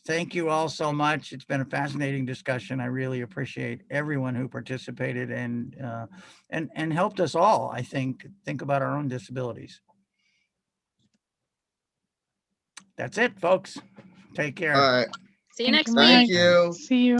thank you all so much. It's been a fascinating discussion. I really appreciate everyone who participated and helped us all, I think about our own disabilities. That's it, folks. Take care. All right. See you Thank next you, week. Thank Mike. you. See you.